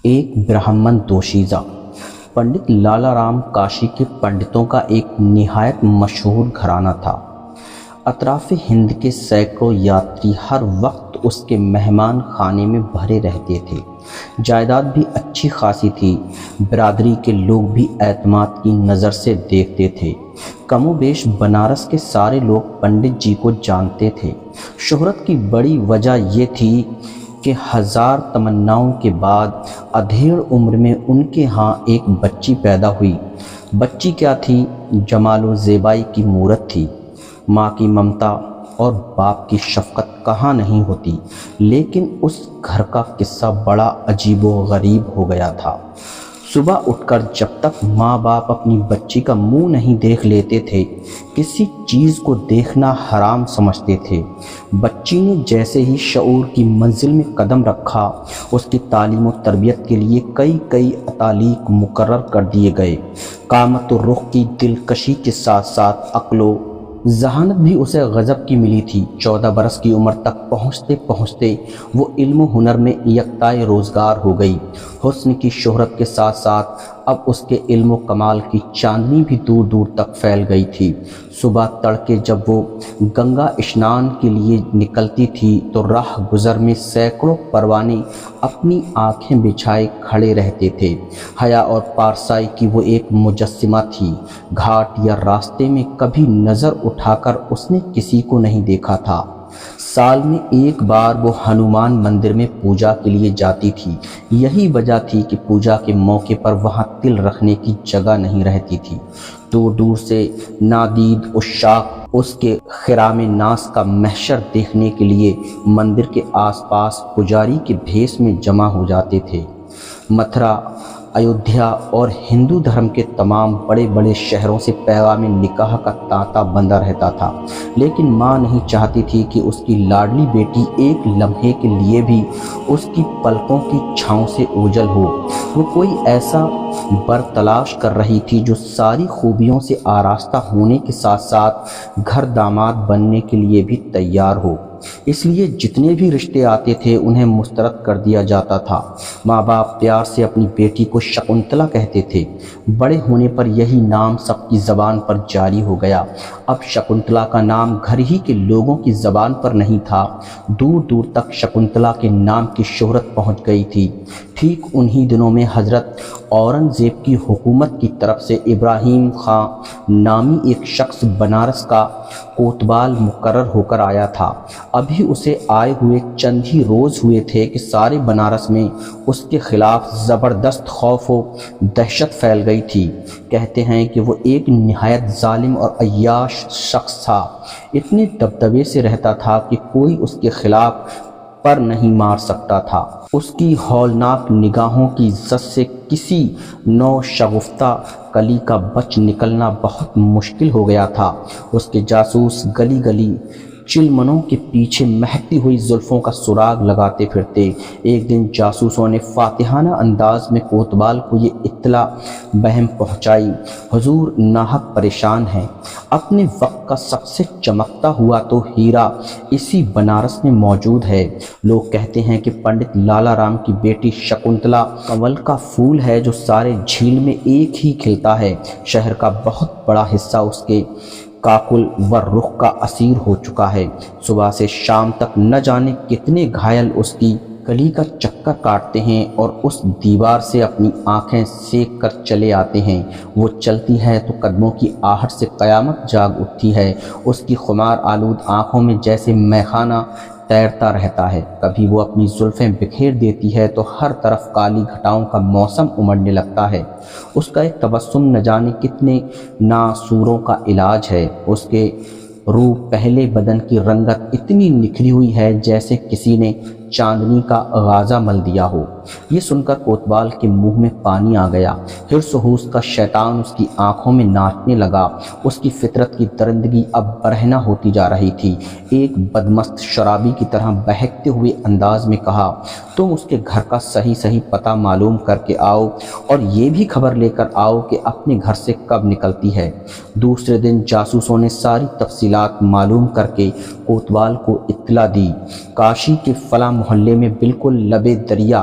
ایک برہمن دوشیزہ پنڈت لالا رام کاشی کے پنڈتوں کا ایک نہایت مشہور گھرانہ تھا۔ اطراف ہند کے سینکڑوں یاتری ہر وقت اس کے مہمان خانے میں بھرے رہتے تھے۔ جائیداد بھی اچھی خاصی تھی۔ برادری کے لوگ بھی اعتماد کی نظر سے دیکھتے تھے۔ کم و بیش بنارس کے سارے لوگ پنڈت جی کو جانتے تھے۔ شہرت کی بڑی وجہ یہ تھی کہ ہزار تمناؤں کے بعد ادھیڑ عمر میں ان کے ہاں ایک بچی پیدا ہوئی۔ بچی کیا تھی، جمال و زیبائی کی مورت تھی۔ ماں کی ممتا اور باپ کی شفقت کہاں نہیں ہوتی، لیکن اس گھر کا قصہ بڑا عجیب و غریب ہو گیا تھا۔ صبح اٹھ کر جب تک ماں باپ اپنی بچی کا منہ نہیں دیکھ لیتے تھے، کسی چیز کو دیکھنا حرام سمجھتے تھے۔ بچی نے جیسے ہی شعور کی منزل میں قدم رکھا، اس کی تعلیم و تربیت کے لیے کئی اتالیق مقرر کر دیے گئے۔ قامت و رخ کی دلکشی کے ساتھ ساتھ عقل و ذہانت بھی اسے غضب کی ملی تھی۔ 14 برس کی عمر تک پہنچتے پہنچتے وہ علم و ہنر میں یکتائے روزگار ہو گئی۔ حسن کی شہرت کے ساتھ ساتھ اب اس کے علم و کمال کی چاندنی بھی دور دور تک پھیل گئی تھی۔ صبح تڑکے جب وہ گنگا اشنان کے لیے نکلتی تھی تو راہ گزر میں سینکڑوں پروانے اپنی آنکھیں بچھائے کھڑے رہتے تھے۔ حیا اور پارسائی کی وہ ایک مجسمہ تھی۔ گھاٹ یا راستے میں کبھی نظر اٹھا کر اس نے کسی کو نہیں دیکھا تھا۔ سال میں ایک بار وہ ہنومان مندر میں پوجا کے لیے جاتی تھی۔ یہی وجہ تھی کہ پوجا کے موقع پر وہاں تل رکھنے کی جگہ نہیں رہتی تھی۔ دور دور سے نادید عشاق اس کے خرام ناز کا محشر دیکھنے کے لیے مندر کے آس پاس پجاری کے بھیس میں جمع ہو جاتے تھے۔ متھرا، ایودھیا اور ہندو دھرم کے تمام بڑے بڑے شہروں سے پیغام نکاح کا تانتا بندہ رہتا تھا، لیکن ماں نہیں چاہتی تھی کہ اس کی لاڈلی بیٹی ایک لمحے کے لیے بھی اس کی پلکوں کی چھاؤں سے اوجھل ہو۔ وہ کوئی ایسا بر تلاش کر رہی تھی جو ساری خوبیوں سے آراستہ ہونے کے ساتھ ساتھ گھر داماد بننے کے لیے بھی تیار ہو۔ اس لیے جتنے بھی رشتے آتے تھے انہیں مسترد کر دیا جاتا تھا۔ ماں باپ پیار سے اپنی بیٹی کو شکنتلا کہتے تھے۔ بڑے ہونے پر یہی نام سب کی زبان پر جاری ہو گیا۔ اب شکنتلا کا نام گھر ہی کے لوگوں کی زبان پر نہیں تھا، دور دور تک شکنتلا کے نام کی شہرت پہنچ گئی تھی۔ ٹھیک انہی دنوں میں حضرت اورنگزیب کی حکومت کی طرف سے ابراہیم خان نامی ایک شخص بنارس کا کوتوال مقرر ہو کر آیا تھا۔ ابھی اسے آئے ہوئے چند ہی روز ہوئے تھے کہ سارے بنارس میں اس کے خلاف زبردست خوف و دہشت پھیل گئی تھی۔ کہتے ہیں کہ وہ ایک نہایت ظالم اور عیاش شخص تھا۔ اتنے دبدبے سے رہتا تھا کہ کوئی اس کے خلاف پر نہیں مار سکتا تھا۔ اس کی ہولناک نگاہوں کی عزت سے کسی نو شگفتہ کلی کا بچ نکلنا بہت مشکل ہو گیا تھا۔ اس کے جاسوس گلی گلی چلمنوں کے پیچھے مہکتی ہوئی زلفوں کا سراغ لگاتے پھرتے۔ ایک دن جاسوسوں نے فاتحانہ انداز میں کوتوال کو یہ اطلاع بہم پہنچائی: حضور ناحق پریشان ہیں، اپنے وقت کا سب سے چمکتا ہوا تو ہیرا اسی بنارس میں موجود ہے۔ لوگ کہتے ہیں کہ پنڈت لالا رام کی بیٹی شکنتلا کنول کا پھول ہے جو سارے جھیل میں ایک ہی کھلتا ہے۔ شہر کا بہت بڑا حصہ اس کے کاکل و رخ کا اسیر ہو چکا ہے۔ صبح سے شام تک نہ جانے کتنے گھائل اس کی گلی کا چکر کاٹتے ہیں اور اس دیوار سے اپنی آنکھیں سیک کر چلے آتے ہیں۔ وہ چلتی ہے تو قدموں کی آہٹ سے قیامت جاگ اٹھتی ہے۔ اس کی خمار آلود آنکھوں میں جیسے میخانہ تیرتا رہتا ہے۔ کبھی وہ اپنی زلفیں بکھیر دیتی ہے تو ہر طرف کالی گھٹاؤں کا موسم امڑنے لگتا ہے۔ اس کا ایک تبسم نہ جانے کتنے ناسوروں کا علاج ہے۔ اس کے روح پہلے بدن کی رنگت اتنی نکھری ہوئی ہے جیسے کسی نے چاندنی کا غازہ مل دیا ہو۔ یہ سن کر کوتوال کے منہ میں پانی آ گیا۔ حرص و حوس کا شیطان اس کی آنکھوں میں ناچنے لگا۔ اس کی فطرت کی درندگی اب برہنہ ہوتی جا رہی تھی۔ ایک بدمست شرابی کی طرح بہکتے ہوئے انداز میں کہا: تم اس کے گھر کا صحیح پتہ معلوم کر کے آؤ اور یہ بھی خبر لے کر آؤ کہ اپنے گھر سے کب نکلتی ہے۔ دوسرے دن جاسوسوں نے ساری تفصیلات معلوم کر کے کوتوال کو اطلاع دی۔ کاشی کے فلاں محلے میں بالکل لبے دریا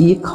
1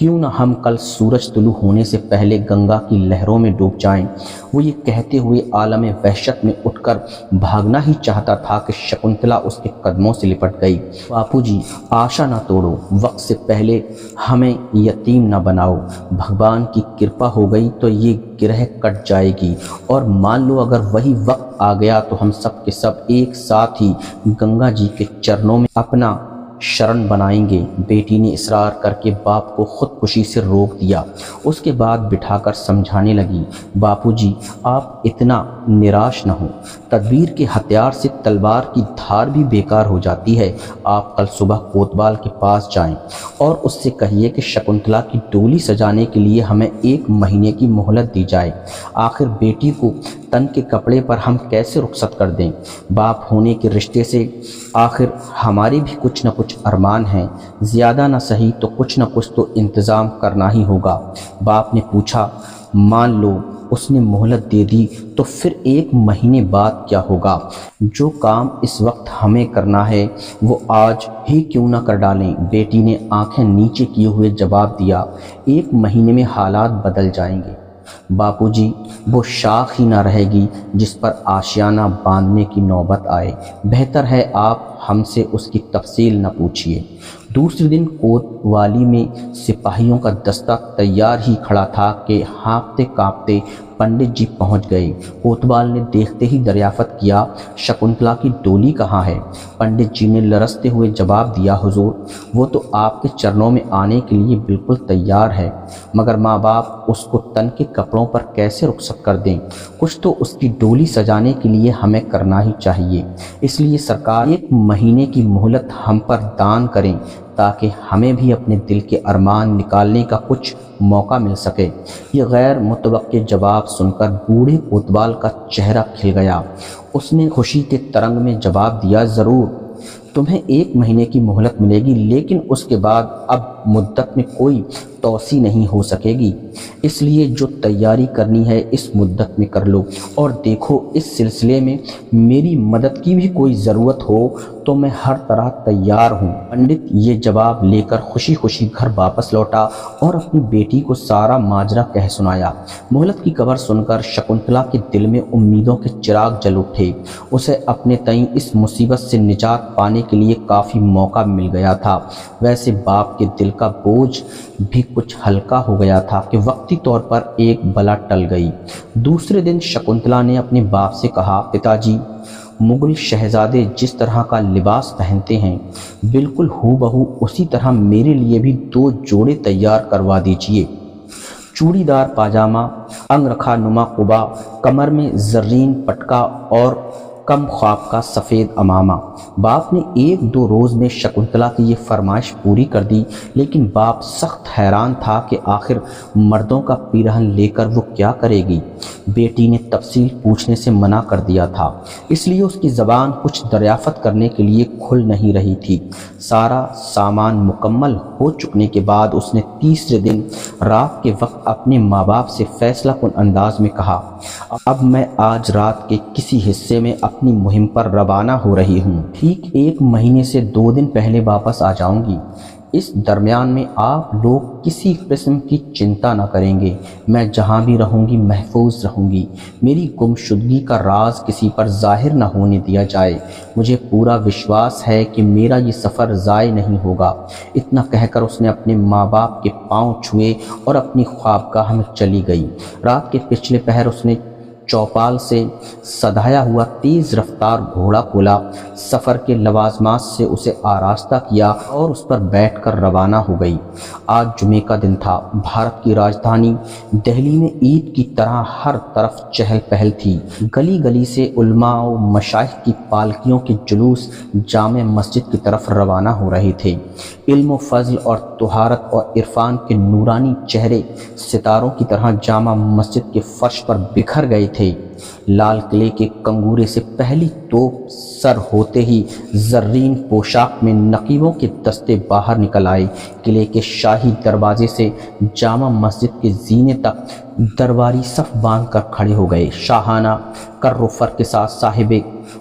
کیوں نہ ہم کل سورج طلوع ہونے سے پہلے گنگا کی لہروں میں ڈوب جائیں۔ وہ یہ کہتے ہوئے عالم وحشت میں اٹھ کر بھاگنا ہی چاہتا تھا کہ شکنتلا اس کے قدموں سے لپٹ گئی۔ باپو جی، آشا نہ توڑو، وقت سے پہلے ہمیں یتیم نہ بناؤ۔ بھگوان کی کرپا ہو گئی تو یہ گرہ کٹ جائے گی، اور مان لو اگر وہی وقت آ گیا تو ہم سب کے سب ایک ساتھ ہی گنگا جی کے چرنوں میں اپنا شرن بنائیں گے۔ بیٹی نے اصرار کر کے باپ کو خودکشی سے روک دیا۔ اس کے بعد بٹھا کر سمجھانے لگی، باپو جی آپ اتنا نراش نہ ہوں، تدبیر کے ہتھیار سے تلوار کی دھار بھی بیکار ہو جاتی ہے۔ آپ کل صبح کوتوال کے پاس جائیں اور اس سے کہیے کہ شکنتلا کی ڈولی سجانے کے لیے ہمیں 1 مہینے کی مہلت دی جائے۔ آخر بیٹی کو تن کے کپڑے پر ہم کیسے رخصت کر دیں؟ باپ ہونے کے رشتے سے آخر ہمارے بھی کچھ نہ کچھ ارمان ہیں، زیادہ نہ صحیح تو کچھ نہ کچھ تو انتظام کرنا ہی ہوگا۔ باپ نے پوچھا، مان لو اس نے مہلت دے دی تو پھر 1 مہینے بعد کیا ہوگا؟ جو کام اس وقت ہمیں کرنا ہے وہ آج ہی کیوں نہ کر ڈالیں؟ بیٹی نے آنکھیں نیچے کیے ہوئے جواب دیا، 1 مہینے میں حالات بدل جائیں گے باپو جی، وہ شاخ ہی نہ رہے گی جس پر آشیانہ باندھنے کی نوبت آئے۔ بہتر ہے آپ ہم سے اس کی تفصیل نہ پوچھیے۔ دوسرے دن کوتوالی میں سپاہیوں کا دستہ تیار ہی کھڑا تھا کہ ہانپتے کانپتے پنڈت جی پہنچ گئے۔ کوتوال نے دیکھتے ہی دریافت کیا، شکنتلا کی ڈولی کہاں ہے؟ پنڈت جی نے لرزتے ہوئے جواب دیا، حضور وہ تو آپ کے چرنوں میں آنے کے لیے بالکل تیار ہے، مگر ماں باپ اس کو تن کے کپڑوں پر کیسے رخصت کر دیں؟ کچھ تو اس کی ڈولی سجانے کے لیے ہمیں کرنا ہی چاہیے، اس لیے سرکار 1 مہینے کی مہلت ہم پر دان کریں تاکہ ہمیں بھی اپنے دل کے ارمان نکالنے کا کچھ موقع مل سکے۔ یہ غیر متوقع جواب سن کر بوڑھے کوتوال کا چہرہ کھل گیا۔ اس نے خوشی کے ترنگ میں جواب دیا، ضرور تمہیں 1 مہینے کی مہلت ملے گی، لیکن اس کے بعد اب مدت میں کوئی توسیع نہیں ہو سکے گی، اس لیے جو تیاری کرنی ہے اس مدت میں کر لو، اور دیکھو اس سلسلے میں میری مدد کی بھی کوئی ضرورت ہو تو میں ہر طرح تیار ہوں۔ پنڈت یہ جواب لے کر خوشی خوشی گھر واپس لوٹا اور اپنی بیٹی کو سارا ماجرا کہہ سنایا۔ مہلت کی خبر سن کر شکنتلا کے دل میں امیدوں کے چراغ جل اٹھے۔ اسے اپنے تئیں اس مصیبت سے نجات پانے کے لیے کافی موقع مل گیا تھا۔ ویسے باپ کے دل کا بوجھ بھی کچھ ہلکا ہو گیا تھا کہ وقتی طور پر ایک بلا ٹل گئی۔ دوسرے دن شکنتلا نے اپنے باپ سے کہا، پتا جی مغل شہزادے جس طرح کا لباس پہنتے ہیں بالکل ہو بہو اسی طرح میرے لیے بھی 2 جوڑے تیار کروا دیجیے۔ چوڑی دار پاجامہ، انگرکھا نما قبا، کمر میں زرین پٹکا اور کم خواب کا سفید امامہ۔ باپ نے 1-2 روز میں شکنتلا کی یہ فرمائش پوری کر دی، لیکن باپ سخت حیران تھا کہ آخر مردوں کا پیرہن لے کر وہ کیا کرے گی۔ بیٹی نے تفصیل پوچھنے سے منع کر دیا تھا، اس لیے اس کی زبان کچھ دریافت کرنے کے لیے کھل نہیں رہی تھی۔ سارا سامان مکمل ہو چکنے کے بعد اس نے تیسرے دن رات کے وقت اپنے ماں باپ سے فیصلہ کن انداز میں کہا، اب میں آج رات کے کسی حصے میں اپنی مہم پر روانہ ہو رہی ہوں، ٹھیک 1 مہینے سے 2 دن پہلے واپس آ جاؤں گی۔ اس درمیان میں آپ لوگ کسی قسم کی چنتا نہ کریں گے، میں جہاں بھی رہوں گی محفوظ رہوں گی، میری گمشدگی کا راز کسی پر ظاہر نہ ہونے دیا جائے، مجھے پورا وشواس ہے کہ میرا یہ سفر ضائع نہیں ہوگا۔ اتنا کہہ کر اس نے اپنے ماں باپ کے پاؤں چھوئے اور اپنی خوابگاہ میں چلی گئی۔ رات کے پچھلے پہر اس نے چوپال سے سدھایا ہوا تیز رفتار گھوڑا کھولا، سفر کے لوازمات سے اسے آراستہ کیا اور اس پر بیٹھ کر روانہ ہو گئی۔ آج جمعے کا دن تھا۔ بھارت کی راجدھانی دہلی میں عید کی طرح ہر طرف چہل پہل تھی۔ گلی گلی سے علماء و مشائخ کی پالکیوں کے جلوس جامع مسجد کی طرف روانہ ہو رہے تھے۔ علم و فضل اور طہارت اور عرفان کے نورانی چہرے ستاروں کی طرح جامع مسجد کے فرش پر بکھر گئے تھے۔ لال قلعے کے کنگورے سے پہلی توپ سر ہوتے ہی زرین پوشاک میں نقیبوں کے دستے باہر نکل آئے۔ قلعے کے شاہی دروازے سے جامع مسجد کے زینے تک درباری صف باندھ کر کھڑے ہو گئے۔ شاہانہ کر و فر کے ساتھ صاحب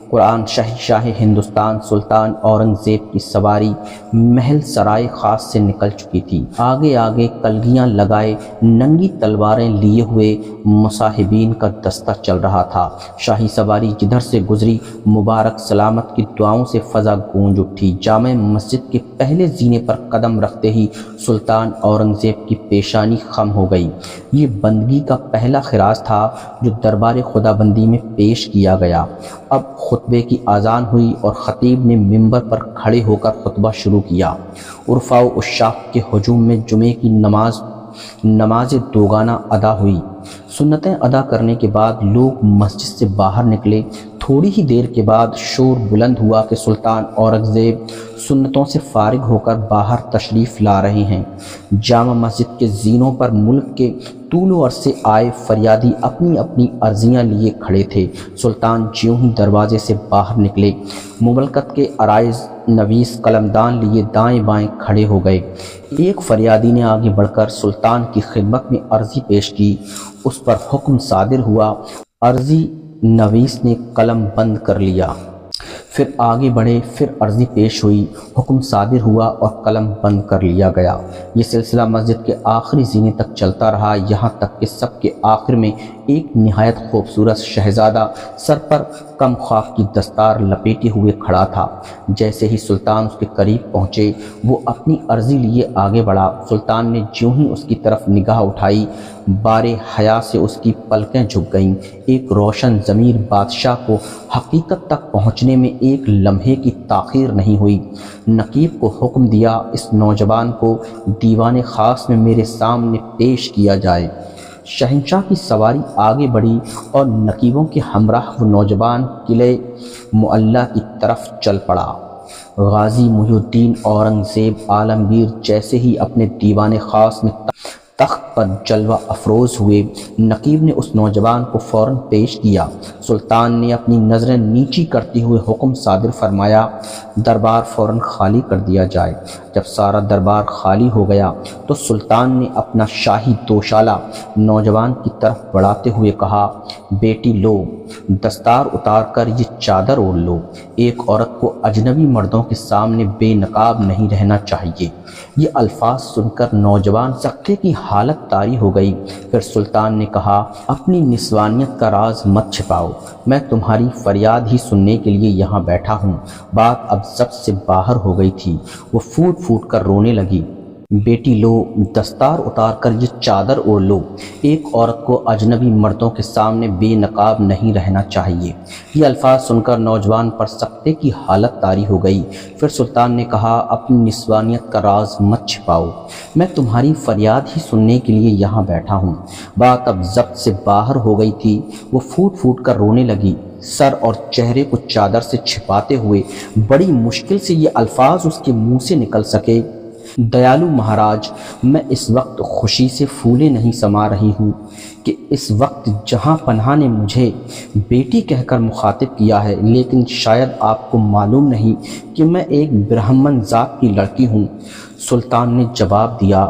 قرآن شاہ ہندوستان سلطان اورنگزیب کی سواری محل سرائے خاص سے نکل چکی تھی۔ آگے آگے کلگیاں لگائے ننگی تلواریں لیے ہوئے مصاحبین کا دستہ چل رہا تھا۔ شاہی سواری جدھر سے گزری مبارک سلامت کی دعاؤں سے فضا گونج اٹھی۔ جامع مسجد کے پہلے زینے پر قدم رکھتے ہی سلطان اورنگزیب کی پیشانی خم ہو گئی۔ یہ بندگی کا پہلا خراج تھا جو دربار خدا بندی میں پیش کیا گیا۔ اب خطبے کی اذان ہوئی اور خطیب نے منبر پر کھڑے ہو کر خطبہ شروع کیا۔ عرفاء و عشاق کے ہجوم میں جمعے کی نماز دوگانہ ادا ہوئی۔ سنتیں ادا کرنے کے بعد لوگ مسجد سے باہر نکلے۔ تھوڑی ہی دیر کے بعد شور بلند ہوا کہ سلطان اورنگزیب سنتوں سے فارغ ہو کر باہر تشریف لا رہے ہیں۔ جامع مسجد کے زینوں پر ملک کے طول و عرض سے آئے فریادی اپنی اپنی عرضیاں لیے کھڑے تھے۔ سلطان جیوں ہی دروازے سے باہر نکلے، مملکت کے عرائض نویس قلمدان لیے دائیں بائیں کھڑے ہو گئے۔ ایک فریادی نے آگے بڑھ کر سلطان کی خدمت میں عرضی پیش کی، اس پر حکم صادر ہوا۔ عرضی نویس نے قلم بند کر لیا، پھر آگے بڑھے، پھر عرضی پیش ہوئی، حکم صادر ہوا اور قلم بند کر لیا گیا۔ یہ سلسلہ مسجد کے آخری زینے تک چلتا رہا، یہاں تک کہ سب کے آخر میں ایک نہایت خوبصورت شہزادہ سر پر کم خاک کی دستار لپیٹے ہوئے کھڑا تھا۔ جیسے ہی سلطان اس کے قریب پہنچے وہ اپنی عرضی لیے آگے بڑھا۔ سلطان نے جیوں ہی اس کی طرف نگاہ اٹھائی، بارے حیا سے اس کی پلکیں جھک گئیں۔ ایک روشن ضمیر بادشاہ کو حقیقت تک پہنچنے میں ایک لمحے کی تاخیر نہیں ہوئی۔ نقیب کو حکم دیا اس نوجوان کو دیوان خاص میں میرے سامنے پیش کیا جائے۔ شہنشاہ کی سواری آگے بڑھی اور نقیبوں کے ہمراہ وہ نوجوان قلعے معلیٰ کی طرف چل پڑا۔ غازی محی الدین اورنگزیب عالمگیر جیسے ہی اپنے دیوان خاص میں تخت پر جلوہ افروز ہوئے، نقیب نے اس نوجوان کو فوراً پیش کیا۔ سلطان نے اپنی نظریں نیچی کرتے ہوئے حکم صادر فرمایا، دربار فوراً خالی کر دیا جائے۔ جب سارا دربار خالی ہو گیا تو سلطان نے اپنا شاہی دوشالہ نوجوان کی طرف بڑھاتے ہوئے کہا، بیٹی لو، دستار اتار کر یہ چادر اوڑھ لو۔ ایک عورت کو اجنبی مردوں کے سامنے بے نقاب نہیں رہنا چاہیے۔ یہ الفاظ سن کر نوجوان سکتے کی حالت طاری ہو گئی۔ پھر سلطان نے کہا، اپنی نسوانیت کا راز مت چھپاؤ، میں تمہاری فریاد ہی سننے کے لیے یہاں بیٹھا ہوں۔ بات اب ضبط سے باہر ہو گئی تھی، وہ پھوٹ پھوٹ کر رونے لگی۔ بیٹی لو، دستار اتار کر یہ چادر اوڑھ لو۔ ایک عورت کو اجنبی مردوں کے سامنے بے نقاب نہیں رہنا چاہیے۔ یہ الفاظ سن کر نوجوان پر سکتے کی حالت طاری ہو گئی۔ پھر سلطان نے کہا، اپنی نسوانیت کا راز مت چھپاؤ، میں تمہاری فریاد ہی سننے کے لیے یہاں بیٹھا ہوں۔ بات اب ضبط سے باہر ہو گئی تھی، وہ پھوٹ پھوٹ کر رونے لگی۔ سر اور چہرے کو چادر سے چھپاتے ہوئے بڑی مشکل سے یہ الفاظ اس کے منہ سے نکل سکے، دیالو مہاراج، میں اس وقت خوشی سے پھولے نہیں سما رہی ہوں کہ اس وقت جہاں پناہ نے مجھے بیٹی کہہ کر مخاطب کیا ہے، لیکن شاید آپ کو معلوم نہیں کہ میں ایک برہمن ذات کی لڑکی ہوں۔ سلطان نے جواب دیا،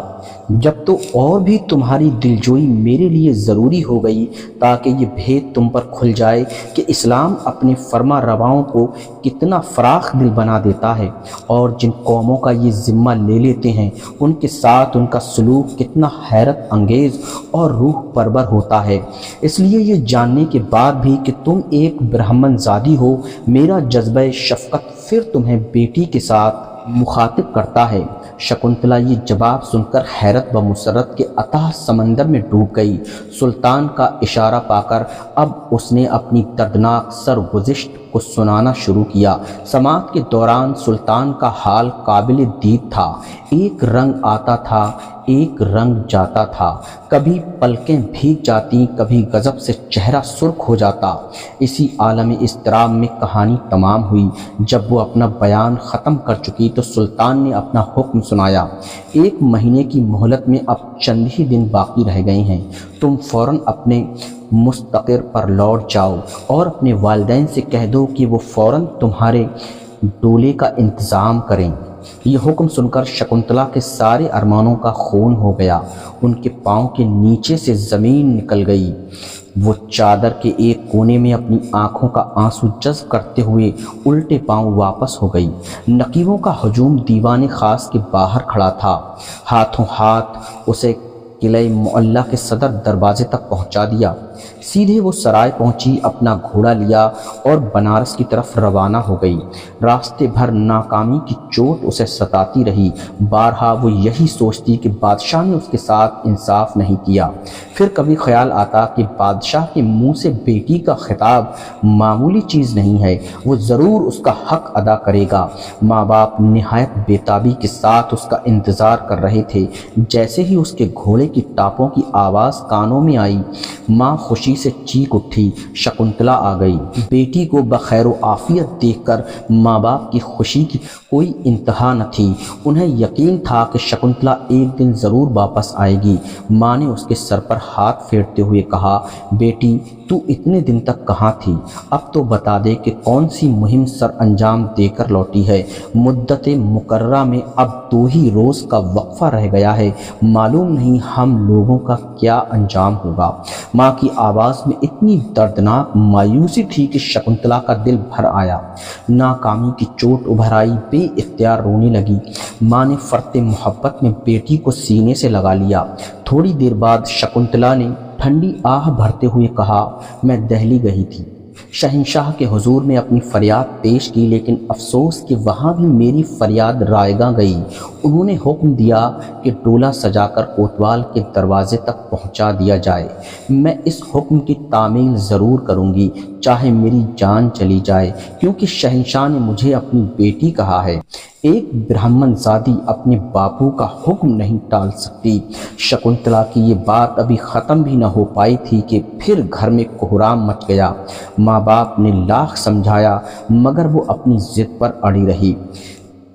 جب تو اور بھی تمہاری دلجوئی میرے لیے ضروری ہو گئی تاکہ یہ بھید تم پر کھل جائے کہ اسلام اپنے فرما رواؤں کو کتنا فراخ دل بنا دیتا ہے اور جن قوموں کا یہ ذمہ لے لیتے ہیں ان کے ساتھ ان کا سلوک کتنا حیرت انگیز اور روح پرور ہوتا ہے، اس لیے یہ جاننے کے بعد بھی کہ تم ایک برہمن زادی ہو، میرا جذبہ شفقت پھر تمہیں بیٹی کے ساتھ مخاطب کرتا ہے۔ شکنتلا یہ جواب سن کر حیرت و مسرت کے اتاہ سمندر میں ڈوب گئی۔ سلطان کا اشارہ پا کر اب اس نے اپنی دردناک سرگزشت کو سنانا شروع کیا۔ سماعت کے دوران سلطان کا حال قابل دید تھا، ایک رنگ آتا تھا، ایک رنگ جاتا تھا، کبھی پلکیں بھیگ جاتی، کبھی غضب سے چہرہ سرخ ہو جاتا۔ اسی عالم اضطراب میں کہانی تمام ہوئی۔ جب وہ اپنا بیان ختم کر چکی تو سلطان نے اپنا حکم سنایا، 1 مہینے کی مہلت میں اب چند ہی دن باقی رہ گئے ہیں، تم فوراً اپنے مستقر پر لوٹ جاؤ اور اپنے والدین سے کہہ دو کہ وہ فوراً تمہارے ڈولے کا انتظام کریں۔ یہ حکم سن کر شکنتلا کے سارے ارمانوں کا خون ہو گیا، ان کے پاؤں کے نیچے سے زمین نکل گئی۔ وہ چادر کے ایک کونے میں اپنی آنکھوں کا آنسو جذب کرتے ہوئے الٹے پاؤں واپس ہو گئی۔ نقیبوں کا ہجوم دیوان خاص کے باہر کھڑا تھا، ہاتھوں ہاتھ اسے قلعہ معلیٰ کے صدر دروازے تک پہنچا دیا۔ سیدھے وہ سرائے پہنچی، اپنا گھوڑا لیا اور بنارس کی طرف روانہ ہو گئی۔ راستے بھر ناکامی کی چوٹ اسے ستاتی رہی، بارہا وہ یہی سوچتی کہ بادشاہ نے اس کے ساتھ انصاف نہیں کیا۔ پھر کبھی خیال آتا کہ بادشاہ کے منہ سے بیٹی کا خطاب معمولی چیز نہیں ہے، وہ ضرور اس کا حق ادا کرے گا۔ ماں باپ نہایت بےتابی کے ساتھ اس کا انتظار کر رہے تھے۔ جیسے ہی اس کے گھوڑے کی ٹاپوں کی آواز کانوں میں آئی، ماں خوشی سے چیخ اٹھی۔ شکنتلا آ گئی۔ بیٹی کو بخیر و عافیت دیکھ کر ماں باپ کی خوشی کی کوئی انتہا نہ تھی۔ انہیں یقین تھا کہ شکنتلا ایک دن ضرور واپس آئے گی۔ ماں نے اس کے سر پر ہاتھ پھیرتے ہوئے کہا، بیٹی تو اتنے دن تک کہاں تھی؟ اب تو بتا دے کہ کون سی مہم سر انجام دے کر لوٹی ہے۔ مدت مقررہ میں اب 2 ہی روز کا وقفہ رہ گیا ہے، معلوم نہیں ہم لوگوں کا کیا انجام ہوگا۔ ماں کی آواز میں اتنی دردناک مایوسی تھی کہ شکنتلا کا دل بھر آیا۔ ناکامی کی چوٹ ابھر آئی، بے اختیار رونے لگی۔ ماں نے فرط محبت میں بیٹی کو سینے سے لگا لیا۔ تھوڑی دیر بعد شکنتلا نے ٹھنڈی آہ بھرتے ہوئے کہا، میں دہلی گئی تھی، شہنشاہ کے حضور میں اپنی فریاد پیش کی، لیکن افسوس کہ وہاں بھی میری فریاد رائیگاں گئی۔ انہوں نے حکم دیا کہ ڈولہ سجا کر کوتوال کے دروازے تک پہنچا دیا جائے۔ میں اس حکم کی تعمیل ضرور کروں گی، چاہے میری جان چلی جائے، کیونکہ شہنشاہ نے مجھے اپنی بیٹی کہا ہے۔ ایک برہمن زادی اپنے باپو کا حکم نہیں ٹال سکتی۔ شکنتلا کی یہ بات ابھی ختم بھی نہ ہو پائی تھی کہ پھر گھر میں کوہرام مچ گیا۔ ماں باپ نے لاکھ سمجھایا مگر وہ اپنی ضد پر اڑی رہی۔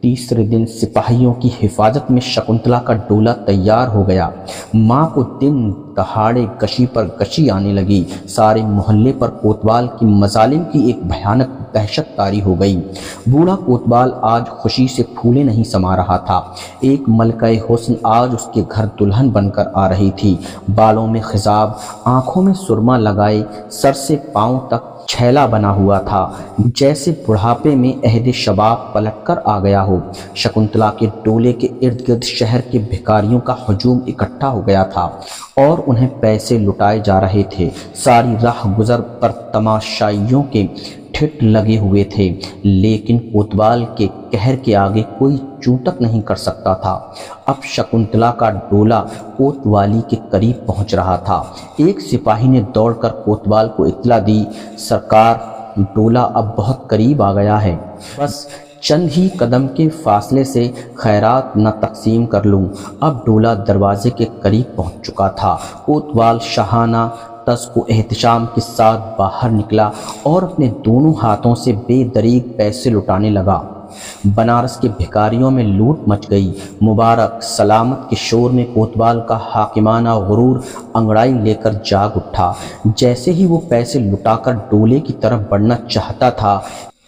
تیسرے دن سپاہیوں کی حفاظت میں شکنتلا کا ڈولہ تیار ہو گیا۔ ماں کو دن دہاڑے گشی پر گشی آنے لگی۔ سارے محلے پر کوتوال کی مظالم کی ایک بھیانک دہشت طاری ہو گئی۔ بوڑھا کوتوال آج خوشی سے پھولے نہیں سما رہا تھا۔ ایک ملکہ حسن آج اس کے گھر دلہن بن کر آ رہی تھی۔ بالوں میں خضاب، آنکھوں میں سرما لگائے، سر سے پاؤں تک چھیلا بنا ہوا تھا، جیسے بڑھاپے میں عہد شباب پلٹ کر آ گیا ہو۔ شکنتلا کے ڈولے کے ارد گرد شہر کے بھکاریوں کا ہجوم اکٹھا ہو گیا تھا اور انہیں پیسے لٹائے جا رہے تھے۔ ساری راہ گزر پر تماشائیوں کے ٹھٹ لگے ہوئے تھے، لیکن کوتوال کے قہر کے آگے کوئی چوٹک نہیں کر سکتا تھا۔ اب شکنتلا کا ڈولہ کوتوالی کے قریب پہنچ رہا تھا۔ ایک سپاہی نے دوڑ کر کوتوال کو اطلاع دی، سرکار ڈولہ اب بہت قریب آ گیا ہے، بس چند ہی قدم کے فاصلے سے خیرات نہ تقسیم کر لوں۔ اب ڈولہ دروازے کے قریب پہنچ چکا تھا۔ کوتوال شاہانہ طز و احتشام کے ساتھ باہر نکلا اور اپنے دونوں ہاتھوں سے بے دریغ پیسے لٹانے لگا۔ بنارس کے بھکاریوں میں لوٹ مچ گئی۔ مبارک سلامت کے شور میں کوتوال کا حاکمانہ غرور انگڑائی لے کر جاگ اٹھا۔ جیسے ہی وہ پیسے لٹا کر ڈولے کی طرف بڑھنا چاہتا تھا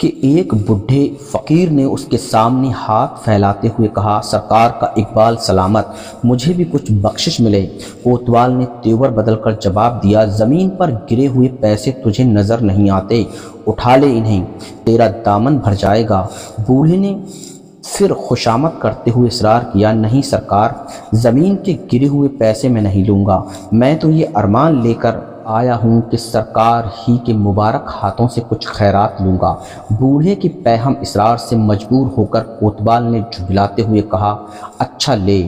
کہ ایک بوڑھے فقیر نے اس کے سامنے ہاتھ پھیلاتے ہوئے کہا، سرکار کا اقبال سلامت، مجھے بھی کچھ بخشش ملے۔ کوتوال نے تیور بدل کر جواب دیا، زمین پر گرے ہوئے پیسے تجھے نظر نہیں آتے؟ اٹھا لے انہیں، تیرا دامن بھر جائے گا۔ بوڑھے نے پھر خوشامد کرتے ہوئے اصرار کیا، نہیں سرکار، زمین کے گرے ہوئے پیسے میں نہیں لوں گا، میں تو یہ ارمان لے کر آیا ہوں کہ سرکار ہی کے مبارک ہاتھوں سے کچھ خیرات لوں گا۔ بوڑھے کے پیہم اصرار سے مجبور ہو کر کوتوال نے جھٹلاتے ہوئے کہا، اچھا لے،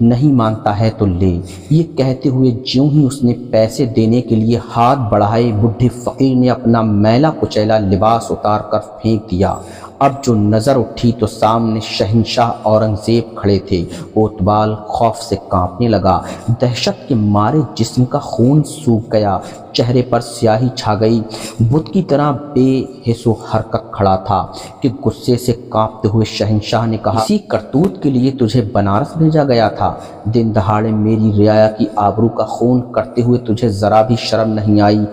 نہیں مانتا ہے تو لے۔ یہ کہتے ہوئے جیوں ہی اس نے پیسے دینے کے لیے ہاتھ بڑھائے، بوڑھے فقیر نے اپنا میلا کچیلا لباس اتار کر پھینک دیا۔ اب جو نظر اٹھی تو سامنے شہنشاہ اورنگزیب کھڑے تھے۔ کوتوال خوف سے کانپنے لگا، دہشت کے مارے جسم کا خون سوکھ گیا، چہرے پر سیاہی چھا گئی، بت کی طرح بے حس و حرکت کھڑا تھا کہ غصے سے کانپتے ہوئے شہنشاہ نے کہا، اسی کرتوت کے لیے تجھے بنارس بھیجا گیا تھا؟ دن دہاڑے میری رعایا کی آبرو کا خون کرتے ہوئے تجھے ذرا بھی شرم نہیں آئی؟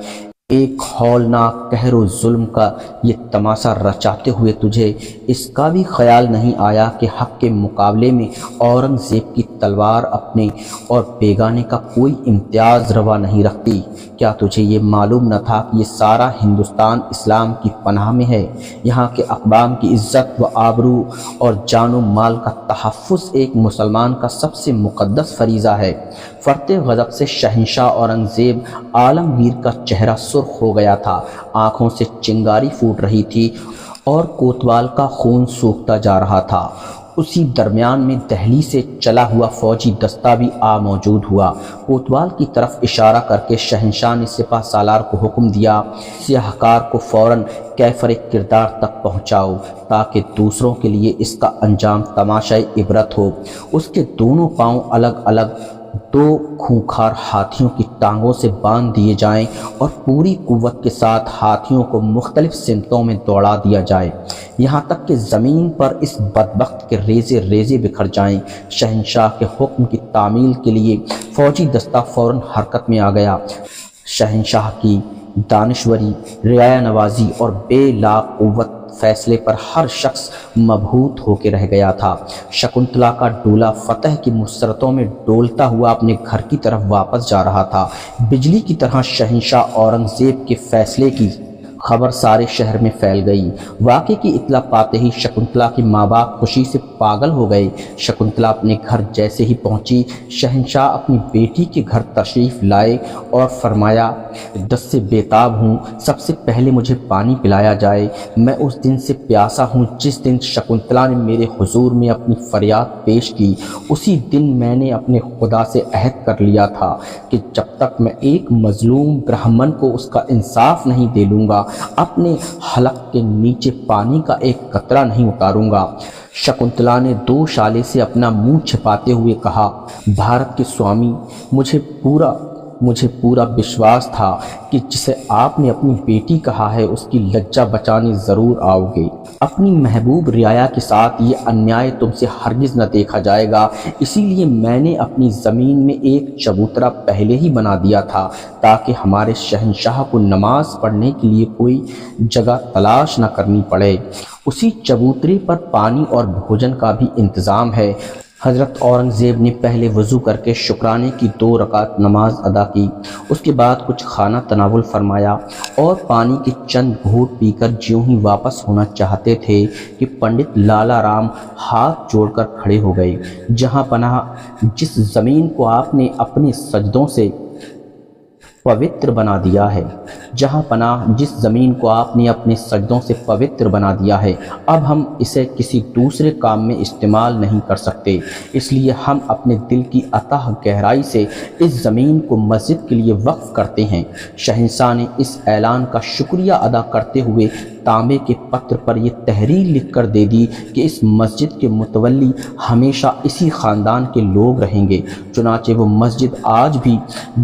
ایک ہولناک قہر و ظلم کا یہ تماشا رچاتے ہوئے تجھے اس کا بھی خیال نہیں آیا کہ حق کے مقابلے میں اورنگزیب کی تلوار اپنے اور بیگانے کا کوئی امتیاز روا نہیں رکھتی؟ کیا تجھے یہ معلوم نہ تھا کہ یہ سارا ہندوستان اسلام کی پناہ میں ہے؟ یہاں کے اقوام کی عزت و آبرو اور جان و مال کا تحفظ ایک مسلمان کا سب سے مقدس فریضہ ہے۔ فرط غضب سے شہنشاہ اورنگزیب عالمگیر کا چہرہ سرخ ہو گیا تھا، آنکھوں سے چنگاری پھوٹ رہی تھی اور کوتوال کا خون سوکھتا جا رہا تھا۔ اسی درمیان میں دہلی سے چلا ہوا فوجی دستہ بھی موجود ہوا۔ کوتوال کی طرف اشارہ کر کے شہنشاہ نے سپہ سالار کو حکم دیا، سیاہ کار کو فوراً کیفر کردار تک پہنچاؤ تاکہ دوسروں کے لیے اس کا انجام تماشائے عبرت ہو۔ اس کے دونوں پاؤں الگ الگ دو خونخوار ہاتھیوں کی ٹانگوں سے باندھ دیے جائیں اور پوری قوت کے ساتھ ہاتھیوں کو مختلف سمتوں میں دوڑا دیا جائے، یہاں تک کہ زمین پر اس بدبخت کے ریزے ریزے بکھر جائیں۔ شہنشاہ کے حکم کی تعمیل کے لیے فوجی دستہ فوراً حرکت میں آ گیا۔ شہنشاہ کی دانشوری، رعایا نوازی اور بے لاگ قوت فیصلے پر ہر شخص مبہوت ہو کے رہ گیا تھا۔ شکنتلا کا ڈولہ فتح کی مسرتوں میں ڈولتا ہوا اپنے گھر کی طرف واپس جا رہا تھا۔ بجلی کی طرح شہنشاہ اورنگزیب کے فیصلے کی خبر سارے شہر میں پھیل گئی۔ واقعے کی اطلاع پاتے ہی شکنتلا کے ماں باپ خوشی سے پاگل ہو گئے۔ شکنتلا اپنے گھر جیسے ہی پہنچی، شہنشاہ اپنی بیٹی کے گھر تشریف لائے اور فرمایا، شدت سے بیتاب ہوں، سب سے پہلے مجھے پانی پلایا جائے۔ میں اس دن سے پیاسا ہوں جس دن شکنتلا نے میرے حضور میں اپنی فریاد پیش کی۔ اسی دن میں نے اپنے خدا سے عہد کر لیا تھا کہ جب تک میں ایک مظلوم برہمن کو اس کا انصاف نہیں دے لوں گا، اپنے حلق کے نیچے پانی کا ایک قطرہ نہیں اتاروں گا۔ شکنتلا نے دو شالے سے اپنا منہ چھپاتے ہوئے کہا، بھارت کے سوامی، مجھے پورا وشواس تھا کہ جسے آپ نے اپنی بیٹی کہا ہے اس کی لجا بچانے ضرور آؤ گے۔ اپنی محبوب رعایا کے ساتھ یہ انیائے تم سے ہرگز نہ دیکھا جائے گا، اسی لیے میں نے اپنی زمین میں ایک چبوترا پہلے ہی بنا دیا تھا تاکہ ہمارے شہنشاہ کو نماز پڑھنے کے لیے کوئی جگہ تلاش نہ کرنی پڑے۔ اسی چبوترے پر پانی اور بھوجن کا بھی انتظام ہے۔ حضرت اورنگزیب نے پہلے وضو کر کے شکرانے کی 2 رکعت نماز ادا کی، اس کے بعد کچھ کھانا تناول فرمایا اور پانی کے چند گھونٹ پی کر جیوں ہی واپس ہونا چاہتے تھے کہ پنڈت لالا رام ہاتھ جوڑ کر کھڑے ہو گئے۔ جہاں پناہ جس زمین کو آپ نے اپنے سجدوں سے پوتر بنا دیا ہے، جہاں پناہ جس زمین کو آپ نے اپنے سجدوں سے پوتر بنا دیا ہے، اب ہم اسے کسی دوسرے کام میں استعمال نہیں کر سکتے، اس لیے ہم اپنے دل کی اتھاہ گہرائی سے اس زمین کو مسجد کے لیے وقف کرتے ہیں۔ شہنشاہ نے اس اعلان کا شکریہ ادا کرتے ہوئے تانبے کے پتر پر یہ تحریر لکھ کر دے دی کہ اس مسجد کے متولی ہمیشہ اسی خاندان کے لوگ رہیں گے۔ چنانچہ وہ مسجد آج بھی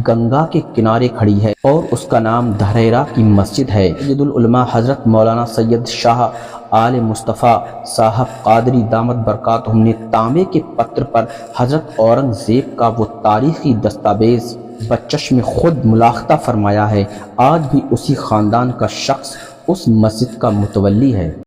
گنگا کے کنارے کھڑی ہے اور اس کا نام دھریرا کی مسجد ہے۔ سید العلماء حضرت مولانا سید شاہ آل مصطفیٰ صاحب قادری دامت برکاتہم نے تانبے کے پتر پر حضرت اورنگزیب کا وہ تاریخی دستاویز بچشم خود ملاحظہ فرمایا ہے۔ آج بھی اسی خاندان کا شخص اس مسجد کا متولی ہے۔